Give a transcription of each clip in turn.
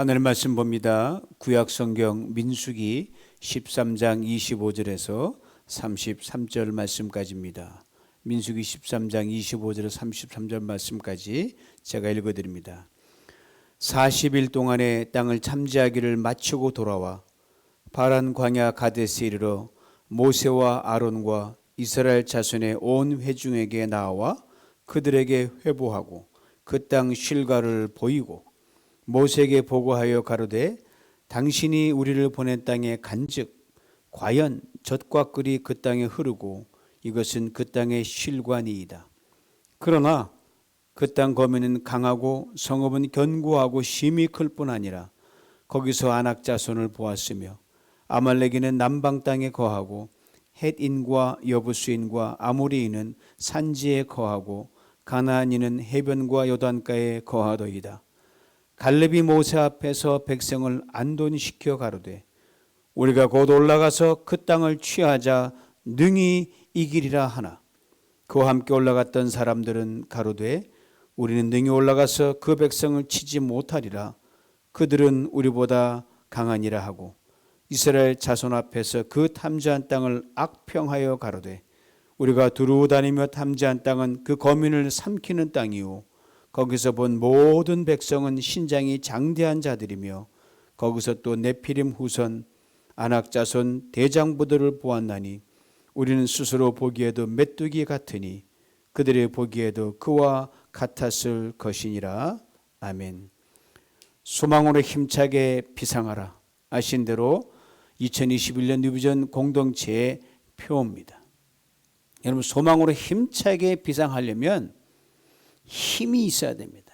하늘의 말씀 봅니다. 구약성경 민수기 13장 25절에서 33절 말씀까지입니다. 민수기 13장 25절에서 33절 말씀까지 제가 읽어드립니다. 40일 동안에 땅을 참지하기를 마치고 돌아와 바란 광야 가데스에 이르러 모세와 아론과 이스라엘 자손의 온 회중에게 나와 그들에게 회보하고 그 땅 실과를 보이고 모세에게 보고하여 가로되 당신이 우리를 보낸 땅에 간즉 과연 젖과 꿀이 그 땅에 흐르고 이것은 그 땅의 실과니이다. 그러나 그 땅 거민은 강하고 성읍은 견고하고 심히 클 뿐 아니라 거기서 아낙 자손을 보았으며 아말렉인은 남방 땅에 거하고 헷인과 여부스인과 아모리인은 산지에 거하고 가나안인은 해변과 요단가에 거하더이다. 갈렙이 모세 앞에서 백성을 안돈시켜 가로되 우리가 곧 올라가서 그 땅을 취하자 능히 이기리라 하나 그와 함께 올라갔던 사람들은 가로되 우리는 능히 올라가서 그 백성을 치지 못하리라. 그들은 우리보다 강하니라 하고 이스라엘 자손 앞에서 그 탐지한 땅을 악평하여 가로되 우리가 두루 다니며 탐지한 땅은 그 거민을 삼키는 땅이요 거기서 본 모든 백성은 신장이 장대한 자들이며 거기서 또 네피림 후손 아낙 자손 대장부들을 보았나니 우리는 스스로 보기에도 메뚜기 같으니 그들의 보기에도 그와 같았을 것이니라. 아멘. 소망으로 힘차게 비상하라. 아신 대로 2021년 뉴비전 공동체의 표입니다. 여러분, 소망으로 힘차게 비상하려면 힘이 있어야 됩니다.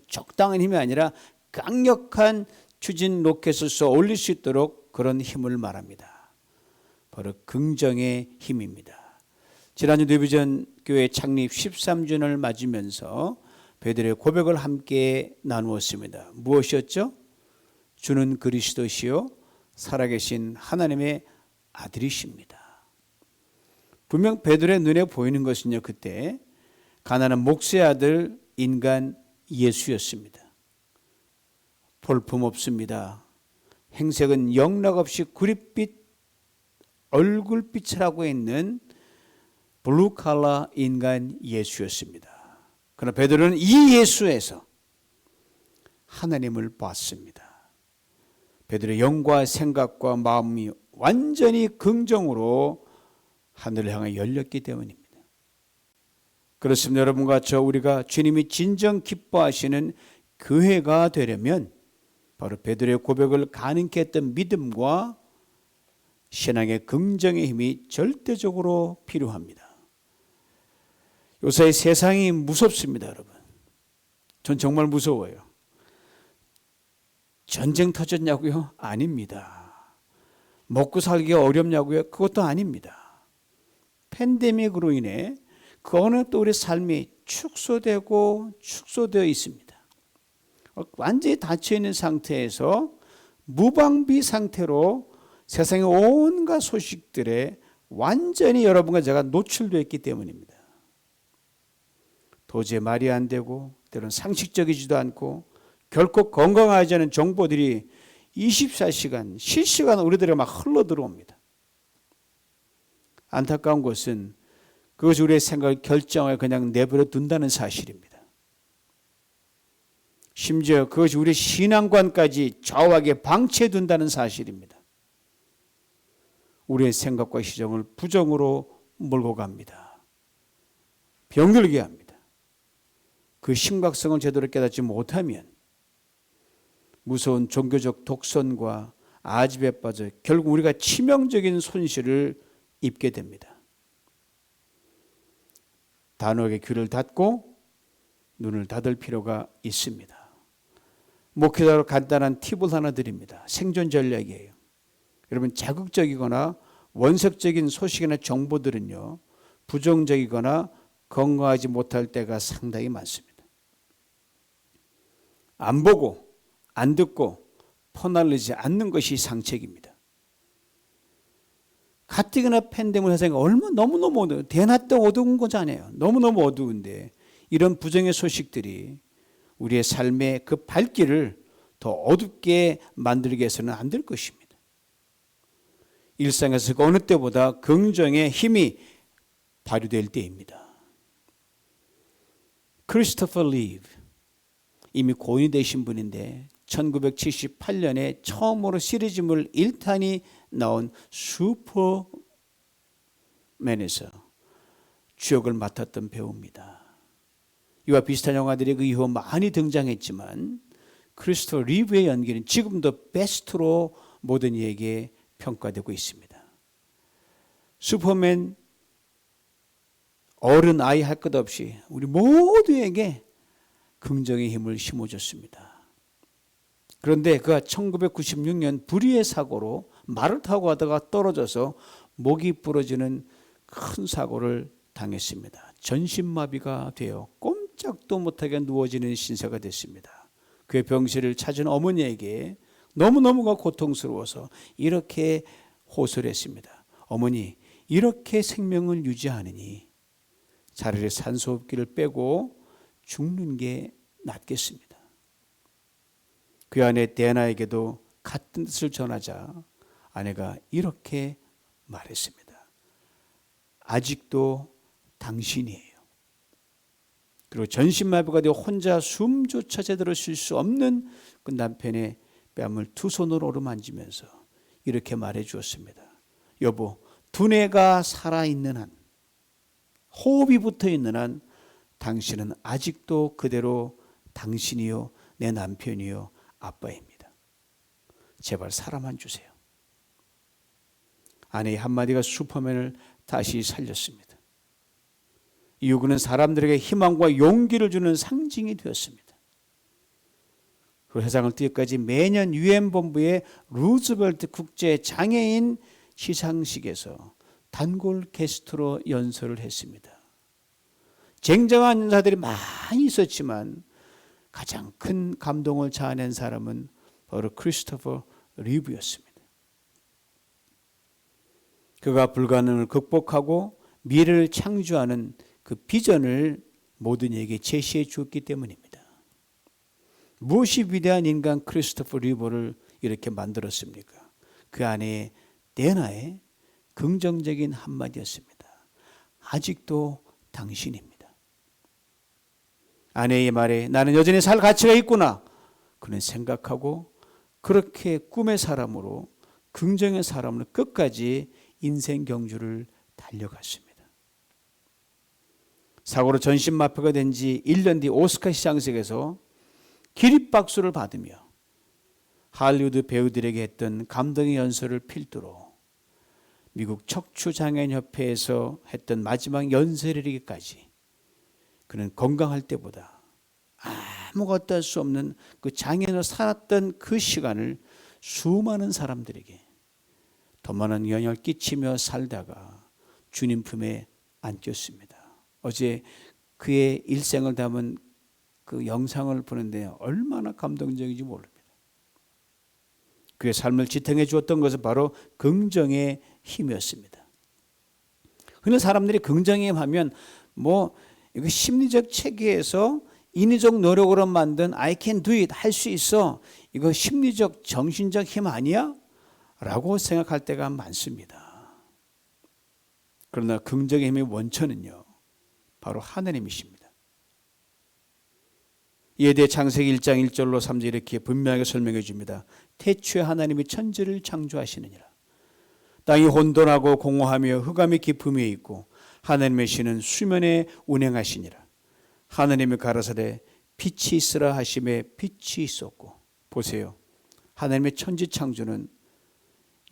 적당한 힘이 아니라 강력한 추진 로켓을 쏘아 올릴 수 있도록 그런 힘을 말합니다. 바로 긍정의 힘입니다. 지난주 뉴비전 교회 창립 13주년을 맞으면서 베드로의 고백을 함께 나누었습니다. 무엇이었죠? 주는 그리스도시요 살아계신 하나님의 아들이십니다. 분명 베드로의 눈에 보이는 것은요, 그때 가난한 목수의 아들 인간 예수였습니다. 볼품 없습니다. 행색은 영락없이 구릿빛 얼굴빛을 하고 있는 블루칼라 인간 예수였습니다. 그러나 베드로는 이 예수에서 하나님을 봤습니다. 베드로의 영과 생각과 마음이 완전히 긍정으로 하늘을 향해 열렸기 때문입니다. 그렇습니다. 여러분과 저 우리가 주님이 진정 기뻐하시는 교회가 되려면 바로 베드로의 고백을 가능케 했던 믿음과 신앙의 긍정의 힘이 절대적으로 필요합니다. 요새 세상이 무섭습니다, 여러분. 전 정말 무서워요. 전쟁 터졌냐고요? 아닙니다. 먹고 살기가 어렵냐고요? 그것도 아닙니다. 팬데믹으로 인해 그 어느 또 우리 삶이 축소되어 있습니다. 완전히 닫혀있는 상태에서 무방비 상태로 세상의 온갖 소식들에 완전히 여러분과 제가 노출되어 있기 때문입니다. 도저히 말이 안 되고 때로는 상식적이지도 않고 결코 건강하지 않은 정보들이 24시간 실시간 우리들에게 막 흘러 들어옵니다. 안타까운 것은 그것이 우리의 생각을 결정하여 그냥 내버려 둔다는 사실입니다. 심지어 그것이 우리의 신앙관까지 좌우하게 방치해 둔다는 사실입니다. 우리의 생각과 시정을 부정으로 몰고 갑니다. 병들게 합니다. 그 심각성을 제대로 깨닫지 못하면 무서운 종교적 독선과 아집에 빠져 결국 우리가 치명적인 손실을 입게 됩니다. 단호하게 귀를 닫고 눈을 닫을 필요가 있습니다. 목회자로 간단한 팁을 하나 드립니다. 생존 전략이에요. 여러분, 자극적이거나 원색적인 소식이나 정보들은요, 부정적이거나 건강하지 못할 때가 상당히 많습니다. 안 보고 안 듣고 퍼날르지 않는 것이 상책입니다. 가뜩이나 팬데믹 세상이 너무너무 어두워. 대낮도 어두운 거잖아요. 너무너무 어두운데 이런 부정의 소식들이 우리의 삶의 그 발길을 더 어둡게 만들게 해서는 안 될 것입니다. 일상에서 그 어느 때보다 긍정의 힘이 발휘될 때입니다. 크리스토퍼 리브, 이미 고인이 되신 분인데 1978년에 처음으로 시리즈물 1탄이 나온 슈퍼맨에서 주역을 맡았던 배우입니다. 이와 비슷한 영화들이 그 이후 많이 등장했지만 크리스토퍼 리브의 연기는 지금도 베스트로 모든 이에게 평가되고 있습니다. 슈퍼맨, 어른, 아이 할 것 없이 우리 모두에게 긍정의 힘을 심어줬습니다. 그런데 그가 1996년 불의의 사고로 말을 타고 가다가 떨어져서 목이 부러지는 큰 사고를 당했습니다. 전신마비가 되어 꼼짝도 못하게 누워지는 신세가 됐습니다. 그의 병실을 찾은 어머니에게 너무너무가 고통스러워서 이렇게 호소를 했습니다. 어머니, 이렇게 생명을 유지하느니 차라리 산소호흡기를 빼고 죽는 게 낫겠습니다. 그 아내 데나에게도 같은 뜻을 전하자 아내가 이렇게 말했습니다. 아직도 당신이에요. 그리고 전신마비가 되어 혼자 숨조차 제대로 쉴 수 없는 그 남편의 뺨을 두 손으로 어루만지면서 이렇게 말해 주었습니다. 여보, 두뇌가 살아있는 한, 호흡이 붙어있는 한 당신은 아직도 그대로 당신이요, 내 남편이요, 아빠입니다. 제발 살아만 주세요. 아내의 한마디가 슈퍼맨을 다시 살렸습니다. 이후 그는 사람들에게 희망과 용기를 주는 상징이 되었습니다. 그 세상을 뛰기까지 매년 유엔 본부의 루즈벨트 국제 장애인 시상식에서 단골 게스트로 연설을 했습니다. 쟁쟁한 인사들이 많이 있었지만 가장 큰 감동을 자아낸 사람은 바로 크리스토퍼 리브였습니다. 그가 불가능을 극복하고 미래를 창조하는 그 비전을 모든 이에게 제시해 주었기 때문입니다. 무엇이 위대한 인간 크리스토퍼 리브를 이렇게 만들었습니까? 그 안에 데나의 긍정적인 한마디였습니다. 아직도 당신입니다. 아내의 말에 나는 여전히 살 가치가 있구나. 그는 생각하고 그렇게 꿈의 사람으로, 긍정의 사람으로 끝까지 인생 경주를 달려갔습니다. 사고로 전신마비가 된 지 1년 뒤 오스카 시상식에서 기립박수를 받으며 할리우드 배우들에게 했던 감동의 연설을 필두로 미국 척추장애인협회에서 했던 마지막 연설에 이르기까지 그는 건강할 때보다 아무것도 할 수 없는 그 장애인으로 살았던 그 시간을 수많은 사람들에게 더 많은 영향을 끼치며 살다가 주님 품에 안겼습니다. 어제 그의 일생을 담은 그 영상을 보는데 얼마나 감동적인지 모릅니다. 그의 삶을 지탱해 주었던 것은 바로 긍정의 힘이었습니다. 그런데 사람들이 긍정의 힘 하면 이거 심리적 체계에서 인위적 노력으로 만든 I can do it, 할 수 있어, 이거 심리적 정신적 힘 아니야? 라고 생각할 때가 많습니다. 그러나 긍정의 힘의 원천은요, 바로 하나님이십니다. 이에 대해 창세기 1장 1절로 3절 이렇게 분명하게 설명해 줍니다. 태초에 하나님이 천지를 창조하시느니라. 땅이 혼돈하고 공허하며 흑암이 깊음에 있고 하나님의 신은 수면에 운행하시니라. 하나님이 가라사대 빛이 있으라 하심에 빛이 있었고. 보세요, 하나님의 천지 창조는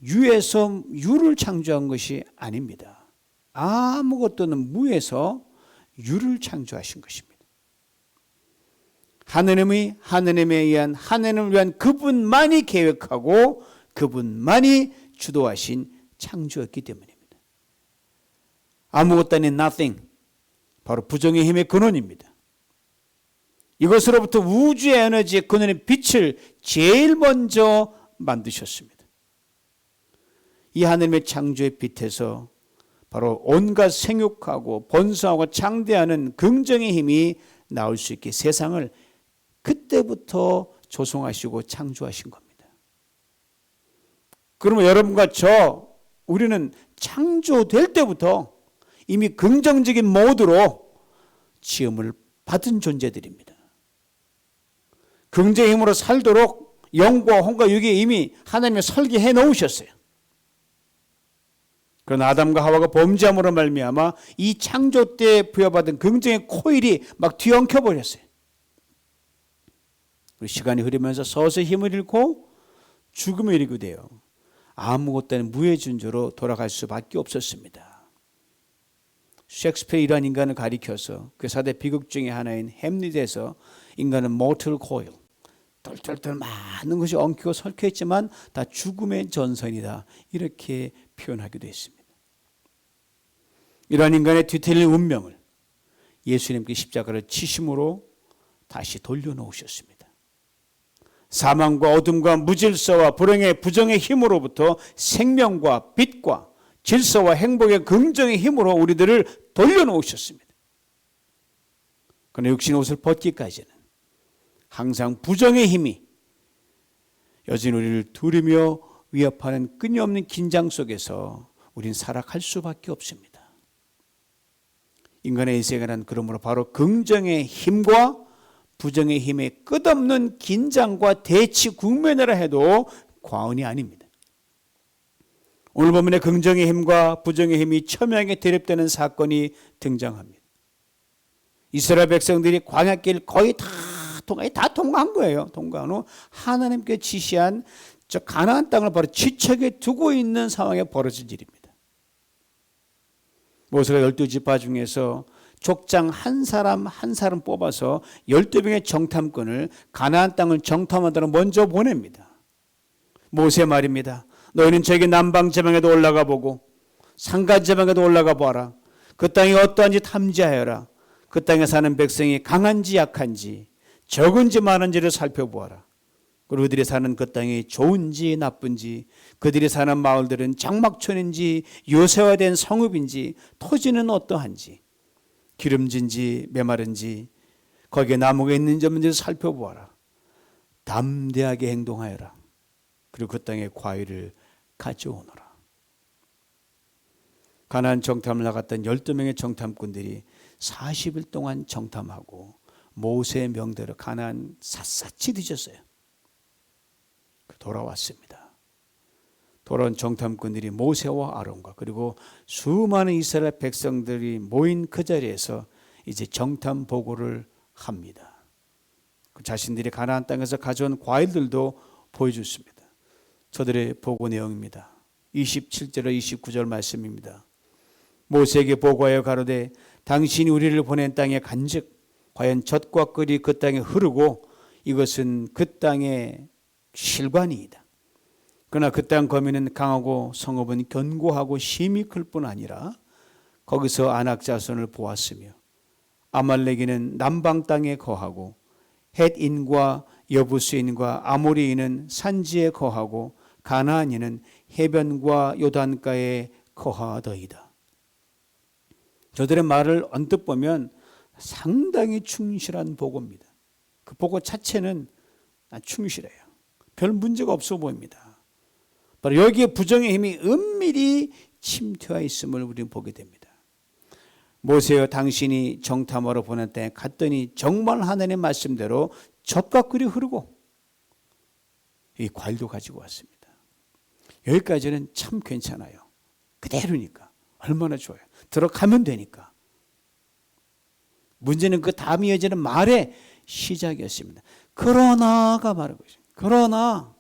유에서 유를 창조한 것이 아닙니다. 아무것도 없는 무에서 유를 창조하신 것입니다. 하나님이 하나님에 의한, 하나님을 위한 그분만이 계획하고 그분만이 주도하신 창조였기 때문입니다. 아무것도 아닌 nothing, 바로 부정의 힘의 근원입니다. 이것으로부터 우주의 에너지의 근원의 빛을 제일 먼저 만드셨습니다. 이 하나님의 창조의 빛에서 바로 온갖 생육하고 번성하고 창대하는 긍정의 힘이 나올 수 있게 세상을 그때부터 조성하시고 창조하신 겁니다. 그러면 여러분과 우리는 창조될 때부터 이미 긍정적인 모드로 지음을 받은 존재들입니다. 긍정의 힘으로 살도록 영과 혼과 육에 이미 하나님이 설계해 놓으셨어요. 그러나 아담과 하와가 범죄함으로 말미암아 이 창조 때 부여받은 긍정의 코일이 막 뒤엉켜 버렸어요. 시간이 흐르면서 서서히 힘을 잃고 죽음에 이르게 되어 아무것도 아닌 무의 존재로 돌아갈 수밖에 없었습니다. 셰익스피어 이러한 인간을 가리켜서 그 4대 비극 중에 하나인 햄릿에서 인간은 mortal coil, 똘똘똘 많은 것이 엉키고 설켜있지만 다 죽음의 전선이다, 이렇게 표현하기도 했습니다. 이러한 인간의 뒤틀린 운명을 예수님께 십자가를 치심으로 다시 돌려놓으셨습니다. 사망과 어둠과 무질서와 불행의 부정의 힘으로부터 생명과 빛과 질서와 행복의 긍정의 힘으로 우리들을 돌려놓으셨습니다. 그러나 육신의 옷을 벗기까지는 항상 부정의 힘이 여전히 우리를 두르며 위협하는 끊임없는 긴장 속에서 우린 살아갈 수밖에 없습니다. 인간의 인생이란 그러므로 바로 긍정의 힘과 부정의 힘의 끝없는 긴장과 대치 국면이라 해도 과언이 아닙니다. 오늘 본문에 긍정의 힘과 부정의 힘이 첨예하게 대립되는 사건이 등장합니다. 이스라엘 백성들이 광야길 거의 다 통과한 거예요. 통과한 후 하나님께 지시한 저 가나안 땅을 바로 지척에 두고 있는 상황에 벌어진 일입니다. 모세가 12지파 중에서 족장 한 사람 뽑아서 12명의 정탐꾼을 가나안 땅을 정탐하도록 먼저 보냅니다. 모세 말입니다. 너희는 저기 남방 지방에도 올라가 보고 산간 지방에도 올라가 보아라. 그 땅이 어떠한지 탐지하여라. 그 땅에 사는 백성이 강한지 약한지 적은지 많은지를 살펴보아라. 그리고 그들이 사는 그 땅이 좋은지 나쁜지, 그들이 사는 마을들은 장막촌인지 요새화된 성읍인지, 토지는 어떠한지, 기름진지 메마른지, 거기에 나무가 있는지 없는지 살펴보아라. 담대하게 행동하여라. 그리고 그 땅에 과일을 가져오너라. 가나안 정탐을 나갔던 12명의 정탐꾼들이 40일 동안 정탐하고 모세의 명대로 가나안 샅샅이 뒤졌어요. 돌아왔습니다. 돌아온 정탐꾼들이 모세와 아론과 그리고 수많은 이스라엘 백성들이 모인 그 자리에서 이제 정탐 보고를 합니다. 그 자신들이 가나안 땅에서 가져온 과일들도 보여줬습니다. 저들의 보고 내용입니다. 27절과 29절 말씀입니다. 모세에게 보고하여 가로되 당신이 우리를 보낸 땅에 간즉 과연 젖과 꿀이 그 땅에 흐르고 이것은 그 땅의 실관이이다. 그러나 그 땅 거민은 강하고 성읍은 견고하고 심히 클 뿐 아니라 거기서 아낙 자손을 보았으며 아말렉인은 남방 땅에 거하고 헷인과 여부스인과 아모리인은 산지에 거하고 가나안인은 해변과 요단가에 거하더이다. 저들의 말을 언뜻 보면 상당히 충실한 보고입니다. 그 보고 자체는 충실해요. 별 문제가 없어 보입니다. 바로 여기에 부정의 힘이 은밀히 침투해 있음을 우리는 보게 됩니다. 모세여 당신이 정탐하러 보낸 땅에 갔더니 정말 하나님의 말씀대로 젖과 꿀이 흐르고 이 과일도 가지고 왔습니다. 여기까지는 참 괜찮아요. 그대로니까 얼마나 좋아요. 들어가면 되니까. 문제는 그 다음 이어지는 말의 시작이었습니다. 그러나가 말하고 있습니다. 그러나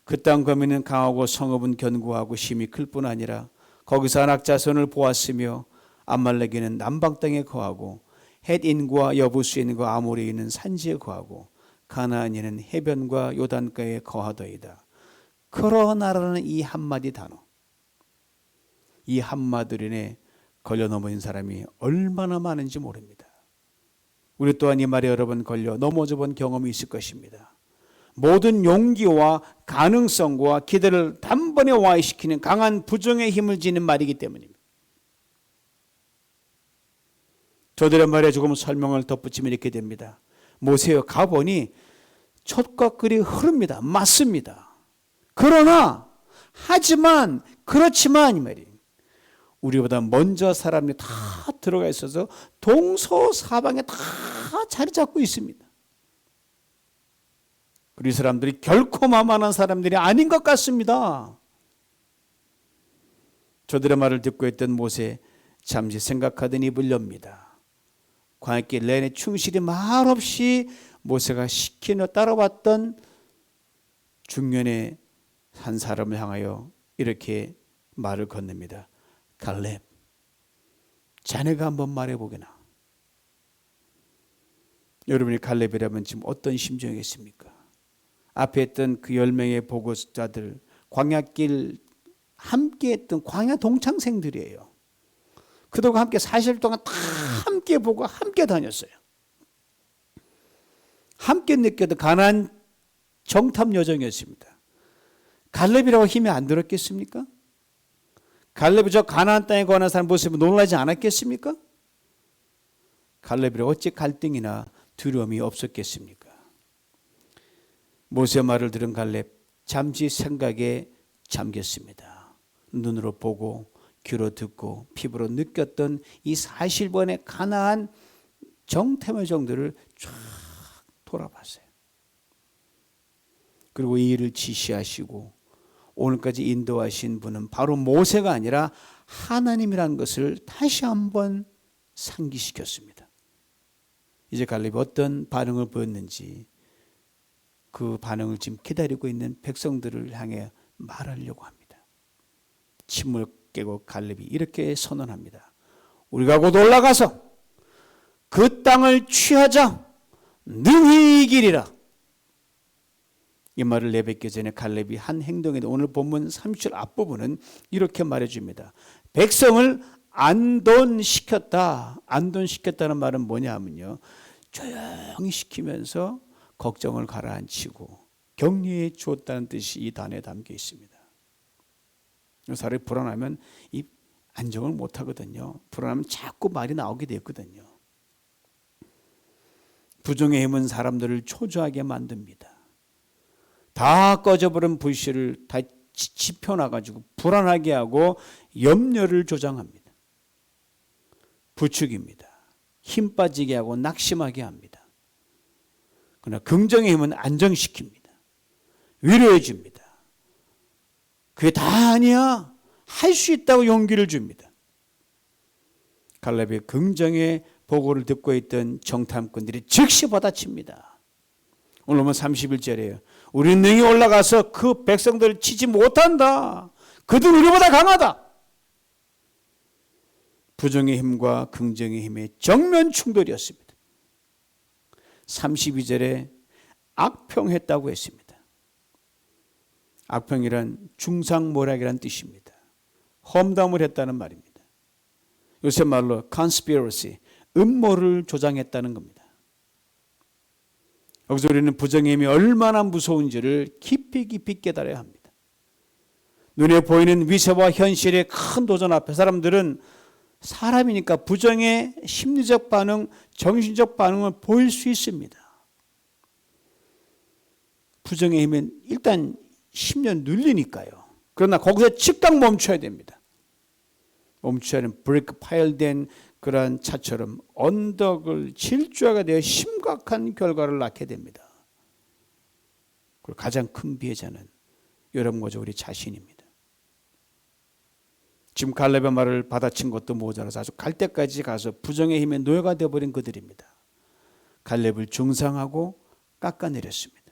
그 땅 거민은 강하고 성읍은 견고하고 심히 클 뿐 아니라 거기서 아낙 자손을 보았으며 아말렉인은 남방 땅에 거하고 헷인과 여부스인과 아모리인은 산지에 거하고 가나안인은 해변과 요단가에 거하더이다. 그러나라는 이 한마디 단어, 이 한마디로 인해 걸려 넘어진 사람이 얼마나 많은지 모릅니다. 우리 또한 이 말에 여러 번 걸려 넘어져 본 경험이 있을 것입니다. 모든 용기와 가능성과 기대를 단번에 와해시키는 강한 부정의 힘을 지닌 말이기 때문입니다. 저들의 말에 조금 설명을 덧붙이면 이렇게 됩니다. 모세여 가보니 젖과 꿀이 흐릅니다. 맞습니다. 그러나 하지만 그렇지만 이 말이에요. 우리보다 먼저 사람이 다 들어가 있어서 동서사방에 다 자리 잡고 있습니다. 우리 사람들이 결코 만만한 사람들이 아닌 것 같습니다. 저들의 말을 듣고 있던 모세 잠시 생각하던 입을 엽니다. 광야길 내내 충실히 말없이 모세가 시키며 따라왔던 중년의 한 사람을 향하여 이렇게 말을 건넵니다. 갈렙, 자네가 한번 말해보게나. 여러분이 갈렙이라면 지금 어떤 심정이겠습니까? 앞에 있던 그 10명의 보고자들, 광야길 함께 했던 광야 동창생들이에요. 그들과 함께 40일 동안 다 함께 보고 함께 다녔어요. 함께 느꼈던 가나안 정탐 여정이었습니다. 갈렙이라고 힘이 안 들었겠습니까? 갈렙이 저 가나안 땅에 관한 사람 모습을 놀라지 않았겠습니까? 갈렙이라고 어찌 갈등이나 두려움이 없었겠습니까? 모세의 말을 들은 갈렙 잠시 생각에 잠겼습니다. 눈으로 보고 귀로 듣고 피부로 느꼈던 이 40번의 가나안 정탐의 정들을 쫙 돌아봤어요. 그리고 이 일을 지시하시고 오늘까지 인도하신 분은 바로 모세가 아니라 하나님이라는 것을 다시 한번 상기시켰습니다. 이제 갈렙이 어떤 반응을 보였는지 그 반응을 지금 기다리고 있는 백성들을 향해 말하려고 합니다. 침을 깨고 갈렙이 이렇게 선언합니다. 우리가 곧 올라가서 그 땅을 취하자. 능히 이기리라. 이 말을 내뱉기 전에 갈렙이 한 행동인데 오늘 본문 30절 앞부분은 이렇게 말해줍니다. 백성을 안돈시켰다. 안돈시켰다는 말은 뭐냐 하면요, 조용히 시키면서 걱정을 가라앉히고 격려해 주었다는 뜻이 이 단어에 담겨 있습니다. 사람이 불안하면 이 안정을 못 하거든요. 불안하면 자꾸 말이 나오게 되거든요. 부정의 힘은 사람들을 초조하게 만듭니다. 다 꺼져버린 불씨를 다 지펴놔가지고 불안하게 하고 염려를 조장합니다. 부추깁니다. 힘 빠지게 하고 낙심하게 합니다. 그러나 긍정의 힘은 안정시킵니다. 위로해 줍니다. 그게 다 아니야. 할 수 있다고 용기를 줍니다. 갈렙의 긍정의 보고를 듣고 있던 정탐꾼들이 즉시 받아칩니다. 오늘 보면 31절이에요. 우리는 능히 올라가서 그 백성들을 치지 못한다. 그들 우리보다 강하다. 부정의 힘과 긍정의 힘의 정면 충돌이었습니다. 32절에 악평했다고 했습니다. 악평이란 중상모략이란 뜻입니다. 험담을 했다는 말입니다. 요새 말로 conspiracy, 음모를 조장했다는 겁니다. 여기서 우리는 부정의 힘이 얼마나 무서운지를 깊이 깨달아야 합니다. 눈에 보이는 위세와 현실의 큰 도전 앞에 사람들은 사람이니까 부정의 심리적 반응, 정신적 반응을 보일 수 있습니다. 부정의 힘은 일단 10년 눌리니까요. 그러나 거기서 즉각 멈춰야 됩니다. 멈춰야 하는 브레이크 파일된 그러한 차처럼 언덕을 질주하게 되어 심각한 결과를 낳게 됩니다. 그리고 가장 큰 피해자는 여러분과 우리 자신입니다. 지금 갈렙의 말을 받아친 것도 모자라서 아주 갈 때까지 가서 부정의 힘에 노예가 되어버린 그들입니다. 갈렙을 중상하고 깎아내렸습니다.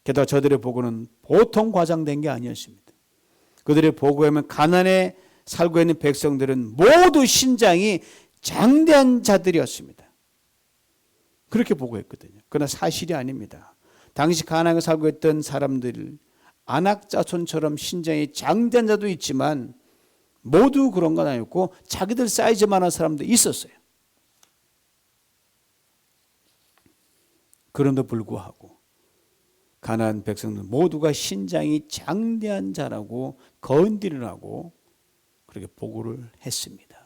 게다가 저들의 보고는 보통 과장된 게 아니었습니다. 그들의 보고에 하면 가난에 살고 있는 백성들은 모두 신장이 장대한 자들이었습니다. 그렇게 보고했거든요. 그러나 사실이 아닙니다. 당시 가나안에 살고 있던 사람들, 안악자손처럼 신장이 장대한 자도 있지만 모두 그런 건 아니었고 자기들 사이즈만한 사람도 있었어요. 그럼에도 불구하고 가나안 백성들 모두가 신장이 장대한 자라고 건디를 하고 그렇게 보고를 했습니다.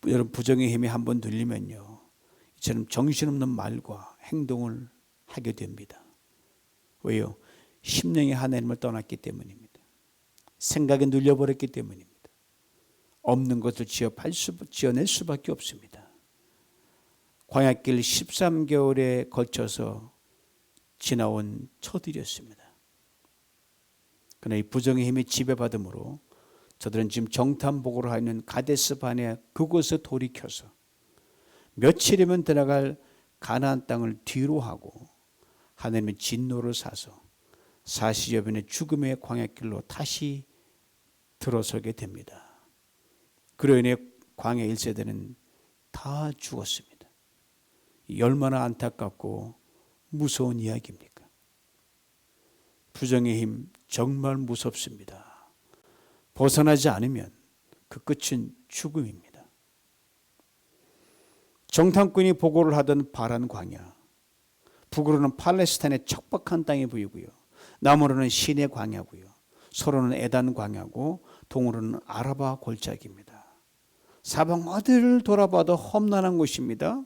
여러분 부정의 힘이 한번 들리면요, 이처럼 정신없는 말과 행동을 하게 됩니다. 왜요? 심령이 하나님을 떠났기 때문입니다. 생각에 눌려버렸기 때문입니다. 없는 것을 지어낼 수밖에 없습니다. 광야길 13개월에 걸쳐서 지나온 처들이었습니다. 그러나 이 부정의 힘에 지배받음으로 저들은 지금 정탐복으로 하는 가데스 바네아 그곳에 돌이켜서 며칠이면 들어갈 가나안 땅을 뒤로 하고 하나님의 진노를 사서 40여 번의 죽음의 광야길로 다시 들어서게 됩니다. 그로 인해 광야 1세대는 다 죽었습니다. 얼마나 안타깝고 무서운 이야기입니까? 부정의 힘 정말 무섭습니다. 벗어나지 않으면 그 끝은 죽음입니다. 정탐꾼이 보고를 하던 바란 광야, 북으로는 팔레스타인의 척박한 땅이 보이고요. 남으로는 시내 광야고요. 서로는 에단 광야고 동으로는 아라바 골짜기입니다. 사방 어디를 돌아봐도 험난한 곳입니다.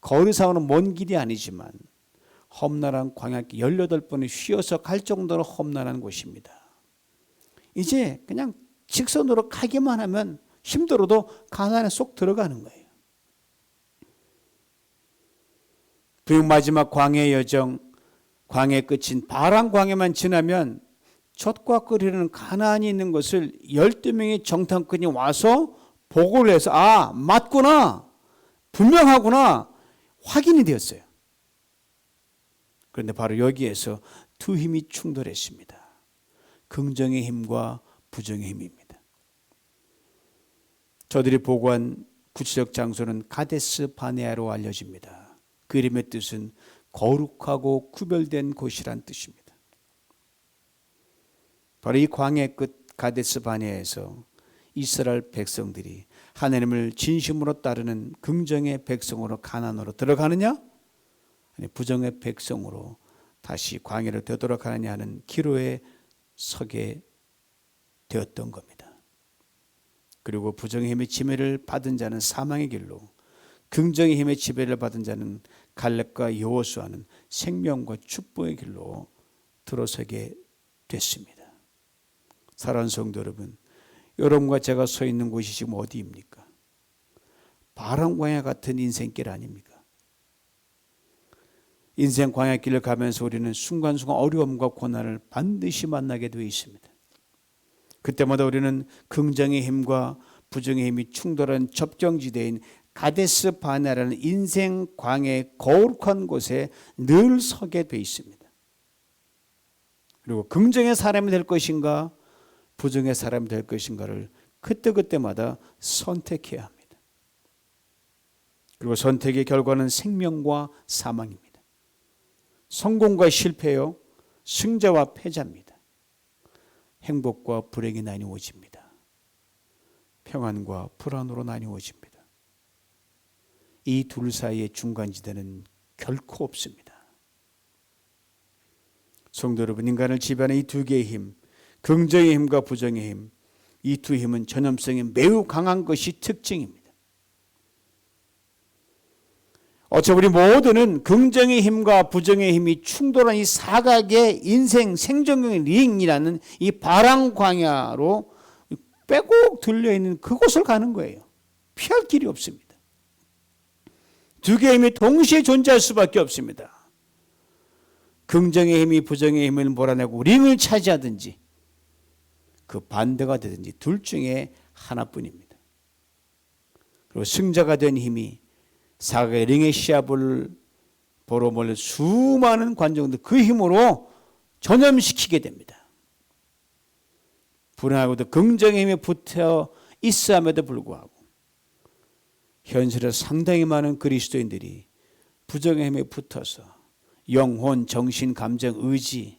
거리상으로는 먼 길이 아니지만 험난한 광야길 18번을 쉬어서 갈 정도로 험난한 곳입니다. 이제 그냥 직선으로 가기만 하면 힘들어도 가나안에 쏙 들어가는 거예요. 부육 마지막 광야의 여정, 광야의 끝인 바란 광야만 지나면 젖과 끓이는 가나안이 있는 것을 12명의 정탐꾼이 와서 보고를 해서 아, 맞구나, 분명하구나 확인이 되었어요. 그런데 바로 여기에서 두 힘이 충돌했습니다. 긍정의 힘과 부정의 힘입니다. 저들이 보고한 구체적 장소는 가데스 바네아로 알려집니다. 그 이름의 뜻은 거룩하고 구별된 곳이란 뜻입니다. 바로 이 광야의 끝 가데스 바네아에서 이스라엘 백성들이 하나님을 진심으로 따르는 긍정의 백성으로 가나안으로 들어가느냐, 아니 부정의 백성으로 다시 광야로 되돌아가느냐 하는 기로에 서게 되었던 겁니다. 그리고 부정의 힘의 지배를 받은 자는 사망의 길로, 긍정의 힘의 지배를 받은 자는 갈렙과 여호수아는 생명과 축복의 길로 들어서게 됐습니다. 사랑하는 성도 여러분, 여러분과 제가 서 있는 곳이 지금 어디입니까? 바람 광야 같은 인생길 아닙니까? 인생 광야길을 가면서 우리는 순간순간 어려움과 고난을 반드시 만나게 되어 있습니다. 그때마다 우리는 긍정의 힘과 부정의 힘이 충돌한 접경지대인 가데스 바네아라는 인생 광야의 거룩한 곳에 늘 서게 되어 있습니다. 그리고 긍정의 사람이 될 것인가 부정의 사람이 될 것인가를 그때그때마다 선택해야 합니다. 그리고 선택의 결과는 생명과 사망입니다. 성공과 실패요, 승자와 패자입니다. 행복과 불행이 나뉘어집니다. 평안과 불안으로 나뉘어집니다. 이 둘 사이의 중간지대는 결코 없습니다. 성도 여러분, 인간을 지배하는 이 두 개의 힘, 긍정의 힘과 부정의 힘, 이 두 힘은 전염성이 매우 강한 것이 특징입니다. 어차피 우리 모두는 긍정의 힘과 부정의 힘이 충돌한 이 사각의 인생 생존경의 링이라는 이 바람 광야로 빼곡 들려있는 그곳을 가는 거예요. 피할 길이 없습니다. 두 개의 힘이 동시에 존재할 수밖에 없습니다. 긍정의 힘이 부정의 힘을 몰아내고 링을 차지하든지 그 반대가 되든지 둘 중에 하나뿐입니다. 그리고 승자가 된 힘이 사각의 링의 시합을 보러 몰린 수많은 관중들 그 힘으로 전염시키게 됩니다. 불행하고도 긍정의 힘에 붙어 있음에도 불구하고 현실에 상당히 많은 그리스도인들이 부정의 힘에 붙어서 영혼, 정신, 감정, 의지,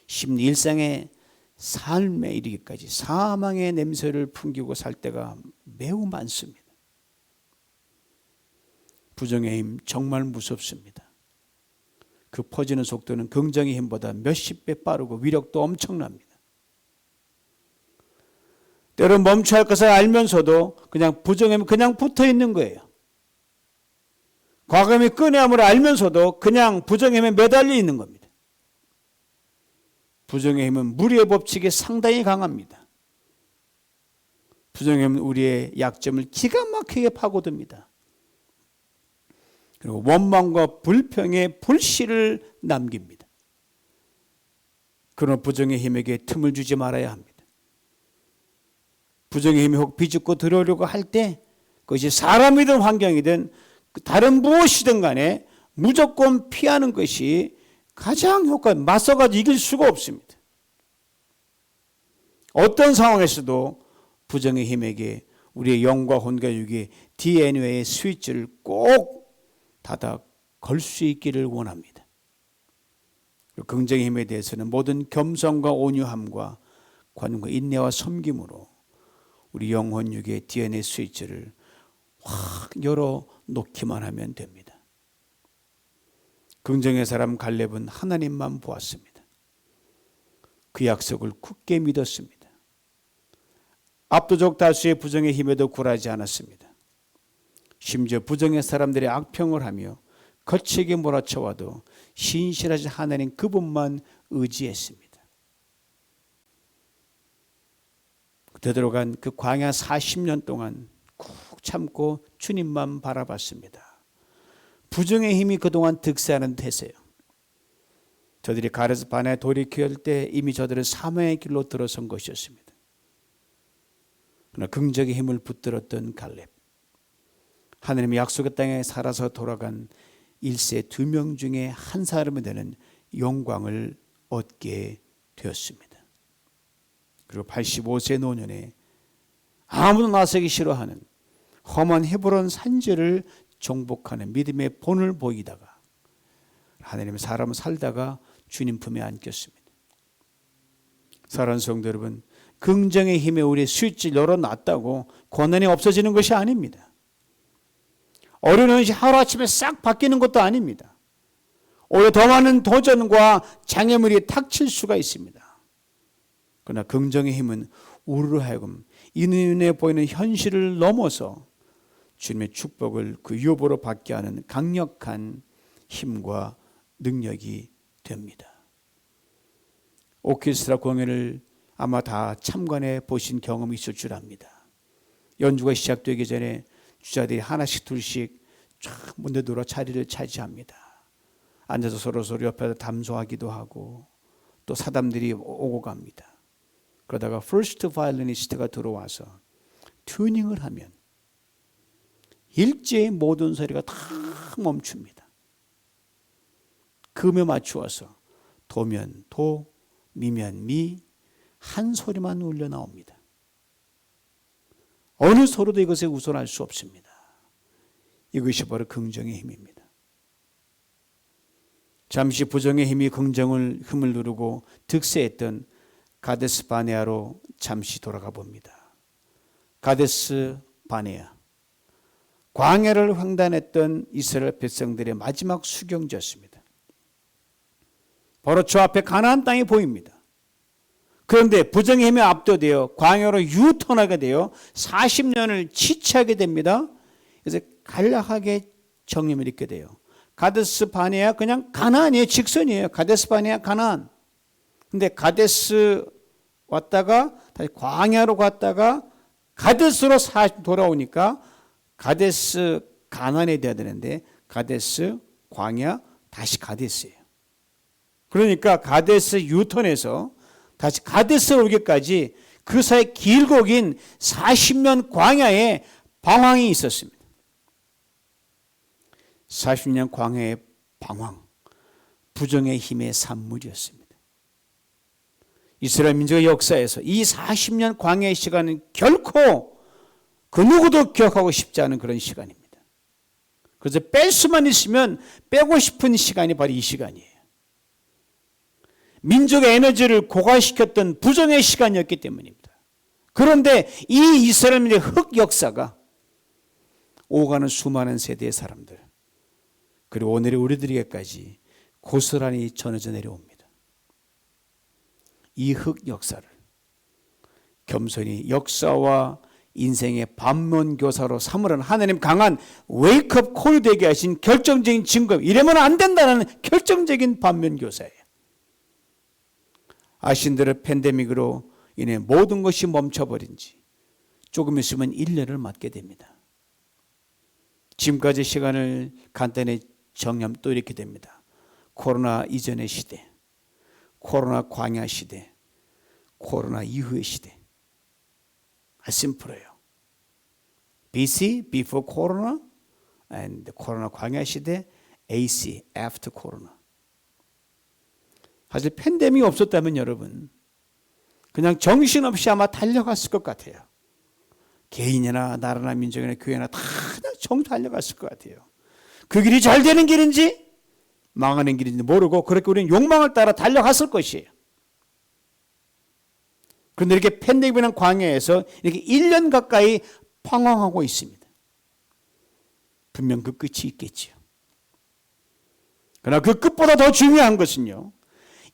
심리, 일상의 삶에 이르기까지 사망의 냄새를 풍기고 살 때가 매우 많습니다. 부정의 힘 정말 무섭습니다. 그 퍼지는 속도는 긍정의 힘보다 몇십 배 빠르고 위력도 엄청납니다. 때론 멈춰야 할 것을 알면서도 그냥 부정의 힘 그냥 붙어 있는 거예요. 과감히 끊어야 함을 알면서도 그냥 부정의 힘에 매달려 있는 겁니다. 부정의 힘은 무리의 법칙에 상당히 강합니다. 부정의 힘은 우리의 약점을 기가 막히게 파고듭니다. 그리고 원망과 불평의 불씨를 남깁니다. 그러나 부정의 힘에게 틈을 주지 말아야 합니다. 부정의 힘이 혹 비집고 들어오려고 할 때 그것이 사람이든 환경이든 다른 무엇이든 간에 무조건 피하는 것이 가장 맞서가지고 이길 수가 없습니다. 어떤 상황에서도 부정의 힘에게 우리의 영과 혼과 육의 DNA의 스위치를 꼭 닫아 걸 수 있기를 원합니다. 긍정의 힘에 대해서는 모든 겸손과 온유함과 관용과 인내와 섬김으로 우리 영혼 육의 DNA 스위치를 확 열어 놓기만 하면 됩니다. 긍정의 사람 갈렙은 하나님만 보았습니다. 그 약속을 굳게 믿었습니다. 압도적 다수의 부정의 힘에도 굴하지 않았습니다. 심지어 부정의 사람들의 악평을 하며 거칠게 몰아쳐와도 신실하신 하나님 그분만 의지했습니다. 되돌아간 그 광야 40년 동안 꾹 참고 주님만 바라봤습니다. 부정의 힘이 그동안 득세하는 대세요. 저들이 가데스 바네아에 돌이킬 때 이미 저들은 사망의 길로 들어선 것이었습니다. 그러나 긍정의 힘을 붙들었던 갈렙, 하나님의 약속의 땅에 살아서 돌아간 1세 2명 중에 한 사람이 되는 영광을 얻게 되었습니다. 그리고 85세 노년에 아무도 나서기 싫어하는 험한 헤브론 산지를 정복하는 믿음의 본을 보이다가 하나님의 사람을 살다가 주님 품에 안겼습니다. 사랑하는 성도 여러분, 긍정의 힘에 우리의 스위치를 열어놨다고 고난이 없어지는 것이 아닙니다. 어려운 것이 하루아침에 싹 바뀌는 것도 아닙니다. 오히려 더 많은 도전과 장애물이 닥칠 수가 있습니다. 그러나 긍정의 힘은 우리로 하여금 이 눈에 보이는 현실을 넘어서 주님의 축복을 그 유업으로 받게 하는 강력한 힘과 능력이 됩니다. 오케스트라 공연을 아마 다 참관해 보신 경험이 있을 줄 압니다. 연주가 시작되기 전에 주자들이 하나씩 둘씩 쫙 문대 들어 자리를 차지합니다. 앉아서 서로 옆에서 담소하기도 하고 또 사담들이 오고 갑니다. 그러다가 퍼스트 바이올리니스트가 들어와서 튜닝을 하면 일제히 모든 소리가 다 멈춥니다. 금에 맞추어서 도면 도, 미면 미, 한 소리만 울려 나옵니다. 어느 소리도 이것에 우선할 수 없습니다. 이것이 바로 긍정의 힘입니다. 잠시 부정의 힘이 긍정을 힘을 누르고 득세했던 가데스 바네아로 잠시 돌아가 봅니다. 가데스 바네아, 광야를 횡단했던 이스라엘 백성들의 마지막 수경지였습니다. 바로 저 앞에 가나안 땅이 보입니다. 그런데 부정의 힘에 압도되어 광야로 유턴하게 되어 40년을 지체하게 됩니다. 그래서 간략하게 정림을 읽게 돼요. 가데스 바네아 그냥 가나안이에요. 직선이에요. 가데스 바네아 가나안. 근데 가데스 왔다가 다시 광야로 갔다가 가데스로 돌아오니까 가데스 가나안에 돼야 되는데 가데스 광야 다시 가데스예요. 그러니까 가데스 유턴에서 다시 가데스로 오기까지 그 사이 길고 긴 40년 광야에 방황이 있었습니다. 40년 광야의 방황, 부정의 힘의 산물이었습니다. 이스라엘 민족의 역사에서 이 40년 광야의 시간은 결코 그 누구도 기억하고 싶지 않은 그런 시간입니다. 그래서 뺄 수만 있으면 빼고 싶은 시간이 바로 이 시간이에요. 민족의 에너지를 고갈시켰던 부정의 시간이었기 때문입니다. 그런데 이 이스라엘 민족의 흑 역사가 오가는 수많은 세대의 사람들, 그리고 오늘의 우리들에게까지 고스란히 전해져 내려옵니다. 이 흑 역사를 겸손히 역사와 인생의 반면교사로 삼으라는 하나님 강한 웨이크업 콜이 되게 하신 결정적인 증거, 이러면 안 된다는 결정적인 반면교사예요. 아신 대로 팬데믹으로 인해 모든 것이 멈춰버린 지 조금 있으면 1년을 맞게 됩니다. 지금까지 시간을 간단히 정리하면 또 이렇게 됩니다. 코로나 이전의 시대, 코로나 광야 시대, 코로나 이후의 시대. 심플해요. BC, before corona, and 코로나 광야 시대, AC, after corona. 사실 팬데믹이 없었다면 여러분 그냥 정신없이 아마 달려갔을 것 같아요. 개인이나 나라나 민족이나 교회나 다 정 달려갔을 것 같아요. 그 길이 잘 되는 길인지 망하는 길인지 모르고 그렇게 우리는 욕망을 따라 달려갔을 것이에요. 그런데 이렇게 팬데믹이라는 광야에서 이렇게 1년 가까이 방황하고 있습니다. 분명 그 끝이 있겠지요. 그러나 그 끝보다 더 중요한 것은요,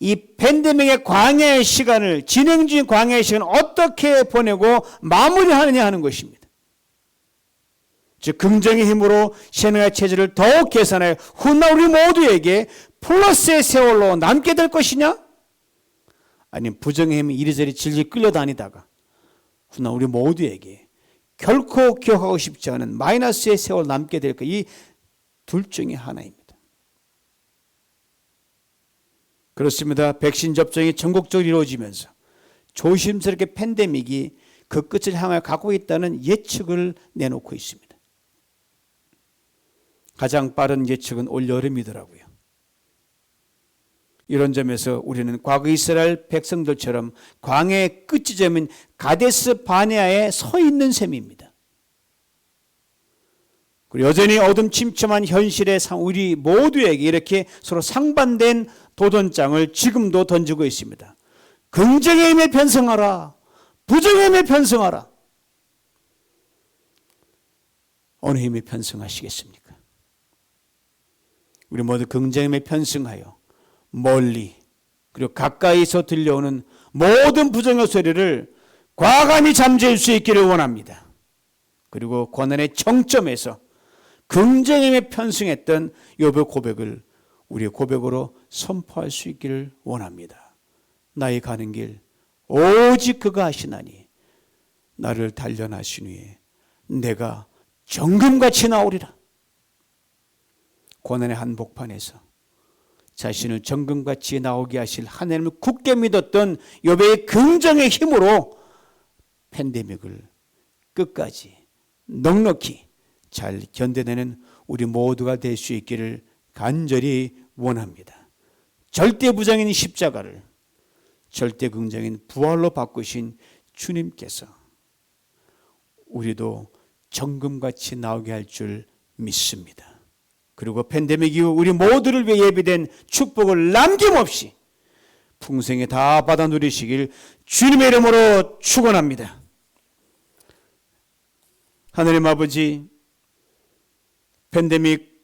이 팬데믹의 광야의 시간을, 진행 중인 광야의 시간을 어떻게 보내고 마무리하느냐 하는 것입니다. 즉 긍정의 힘으로 생애의 체질을 더욱 개선하여 훗날 우리 모두에게 플러스의 세월로 남게 될 것이냐, 아니면 부정의 힘이 이리저리 질질 끌려다니다가 훗날 우리 모두에게 결코 기억하고 싶지 않은 마이너스의 세월 남게 될 것, 이 둘 중에 하나입니다. 그렇습니다. 백신 접종이 전국적으로 이루어지면서 조심스럽게 팬데믹이 그 끝을 향하여 가고 있다는 예측을 내놓고 있습니다. 가장 빠른 예측은 올 여름이더라고요. 이런 점에서 우리는 과거 이스라엘 백성들처럼 광야의 끝지점인 가데스 바네아에 서 있는 셈입니다. 그리고 여전히 어둠침침한 현실의 우리 모두에게 이렇게 서로 상반된 도전장을 지금도 던지고 있습니다. 긍정의 힘에 편승하라, 부정의 힘에 편승하라. 어느 힘에 편승하시겠습니까? 우리 모두 긍정의 힘에 편승하여 멀리 그리고 가까이서 들려오는 모든 부정의 소리를 과감히 잠재울 수 있기를 원합니다. 그리고 고난의 정점에서 긍정의 힘에 편승했던 욥의 고백을 우리의 고백으로 선포할 수 있기를 원합니다. 나의 가는 길 오직 그가 하시나니 나를 단련하신 후에 내가 정금같이 나오리라. 고난의 한복판에서 자신을 정금같이 나오게 하실 하나님을 굳게 믿었던 욥의 긍정의 힘으로 팬데믹을 끝까지 넉넉히 잘 견뎌내는 우리 모두가 될 수 있기를 간절히 원합니다. 절대 부정인 십자가를 절대 긍정인 부활로 바꾸신 주님께서 우리도 정금같이 나오게 할 줄 믿습니다. 그리고 팬데믹 이후 우리 모두를 위해 예비된 축복을 남김없이 풍성에 다 받아 누리시길 주님의 이름으로 축원합니다. 하나님 아버지, 팬데믹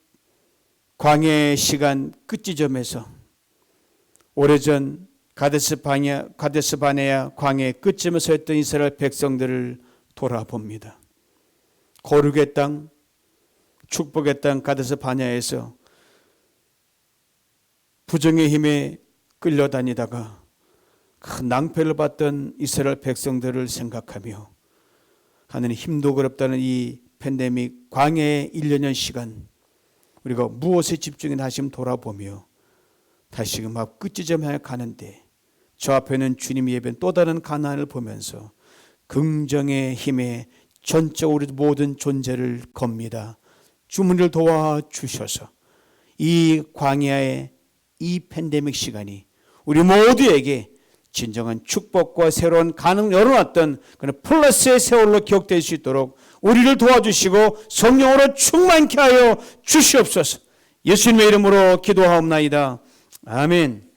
광야의 시간 끝지점에서 오래전 가데스 바네아 광야의 끝점에 서 있던 이스라엘 백성들을 돌아봅니다. 거룩의 땅, 축복의 땅 가데스 바네아에서 부정의 힘에 끌려다니다가 큰 낭패를 봤던 이스라엘 백성들을 생각하며 하나님 힘도 그럽다는 이 팬데믹 광야의 1년여 시간 우리가 무엇에 집중해 다시 돌아보며 다시금 앞 끝지점 향해 가는데 저 앞에는 주님이 예배한 또 다른 가나안을 보면서 긍정의 힘에 전적으로 모든 존재를 겁니다. 주문을 도와주셔서 이 광야의 이 팬데믹 시간이 우리 모두에게 진정한 축복과 새로운 가능을 열어놨던 그런 플러스의 세월로 기억될 수 있도록 우리를 도와주시고 성령으로 충만케 하여 주시옵소서. 예수님의 이름으로 기도하옵나이다. 아멘.